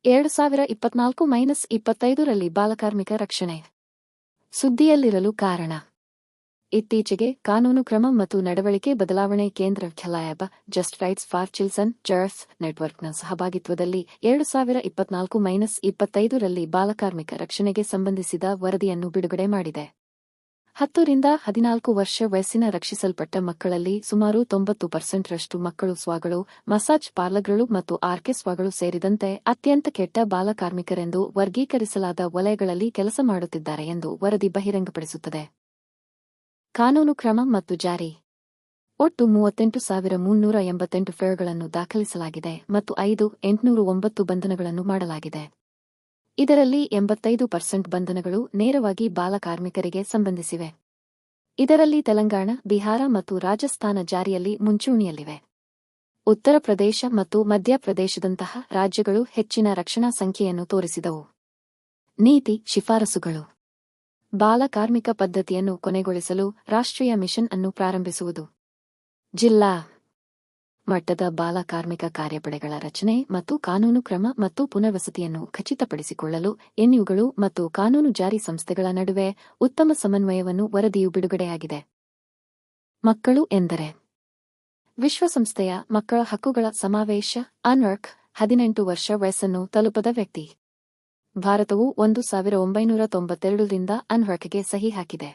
2024-25ರಲ್ಲಿ ಬಾಲಕಾರ್ಮಿಕ ರಕ್ಷಣೆ ಸುದ್ದಿಯಲ್ಲಿರಲು ಕಾರಣ ಇತ್ತೀಚೆಗೆ ಕಾನೂನು ಕ್ರಮ ಮತ್ತು ನಡವಳಿಕೆ ಬದಲಾವಣೆ ಕೇಂದ್ರ ಘಲಾಯಬ ಜಸ್ಟ್ ರೈಟ್ಸ್ ಫಾರ್ ಚಿಲ್ಡ್ರನ್ ಜರ್ಫ್ ನೆಟ್ವರ್ಕ್ನ ಸಹಭಾಗಿತ್ವದಲ್ಲಿ 2024-25ರಲ್ಲಿ ಬಾಲಕಾರ್ಮಿಕ ರಕ್ಷಣೆಗೆ ಸಂಬಂಧಿಸಿದ ವರದಿಯನ್ನು ಬಿಡುಗಡೆ ಮಾಡಿದೆ. 10 ರಿಂದ 14 ವರ್ಷ ವಯಸ್ಸಿನ ರಕ್ಷಿಸಲ್ಪಟ್ಟ ಮಕ್ಕಳಲ್ಲಿ ಸುಮಾರು 90% ಮಕ್ಕಳು ಸ್ವಾಗಳು, ಮಸಾಜ್ ಪಾರ್ಲರ್ಗಳು ಮತ್ತು ಆರ್ಕೆಸ್ಟ್ರಾಗಳು ಸೇರಿದಂತೆ ಅತ್ಯಂತ ಕೆಟ್ಟ ಬಾಲಕಾರ್ಮಿಕರೆಂದು ವರ್ಗೀಕರಿಸಲಾದ ವಲಯಗಳಲ್ಲಿ ಕೆಲಸ ಮಾಡುತ್ತಿದ್ದಾರೆ ಎಂದು ವರದಿ ಬಹಿರಂಗಪಡಿಸುತ್ತದೆ. ಕಾನೂನು ಕ್ರಮ ಮತ್ತು ಜಾರಿ ಒಟ್ಟು 38,388 ಫೆರ್ಗಳನ್ನು ದಾಖಲಿಸಲಾಗಿದೆ ಮತ್ತು 5,809 ಬಂಧನಗಳನ್ನು ಮಾಡಲಾಗಿದೆ. ಇದರಲ್ಲಿ 85% ಬಂಧನಗಳು ನೇರವಾಗಿ ಬಾಲಕಾರ್ಮಿಕರಿಗೆ ಸಂಬಂಧಿಸಿವೆ. ಇದರಲ್ಲಿ ತೆಲಂಗಾಣ, ಬಿಹಾರ ಮತ್ತು ರಾಜಸ್ಥಾನ ಜಾರಿಯಲ್ಲಿ ಮುಂಚೂಣಿಯಲ್ಲಿವೆ. ಉತ್ತರ ಪ್ರದೇಶ ಮತ್ತು ಮಧ್ಯಪ್ರದೇಶದಂತಹ ರಾಜ್ಯಗಳು ಹೆಚ್ಚಿನ ರಕ್ಷಣಾ ಸಂಖ್ಯೆಯನ್ನು ತೋರಿಸಿದವು. ನೀತಿ ಶಿಫಾರಸುಗಳು: ಬಾಲಕಾರ್ಮಿಕ ಪದ್ಧತಿಯನ್ನು ಕೊನೆಗೊಳಿಸಲು ರಾಷ್ಟ್ರೀಯ ಮಿಷನ್ ಅನ್ನು ಪ್ರಾರಂಭಿಸುವುದು. ಜಿಲ್ಲಾ ಮಟ್ಟದ ಬಾಲಕಾರ್ಮಿಕ ಕಾರ್ಯಪಡೆಗಳ ರಚನೆ ಮತ್ತು ಕಾನೂನು ಕ್ರಮ ಮತ್ತು ಪುನರ್ವಸತಿಯನ್ನು ಖಚಿತಪಡಿಸಿಕೊಳ್ಳಲು ಎನ್ಯುಗಳು ಮತ್ತು ಕಾನೂನು ಜಾರಿ ಸಂಸ್ಥೆಗಳ ನಡುವೆ ಉತ್ತಮ ಸಮನ್ವಯವನ್ನು ವರದಿಯು ಬಿಡುಗಡೆಯಾಗಿದೆ. ಮಕ್ಕಳು ಎಂದರೆ ವಿಶ್ವಸಂಸ್ಥೆಯ ಮಕ್ಕಳ ಹಕ್ಕುಗಳ ಸಮಾವೇಶ ಅನ್ವರ್ಕ್ 18 ವರ್ಷ ವಯಸ್ಸನ್ನು ತಲುಪದ ವ್ಯಕ್ತಿ. ಭಾರತವು 1992ರಿಂದ ಅನ್ವರ್ಕ್ಗೆ ಸಹಿ ಹಾಕಿದೆ.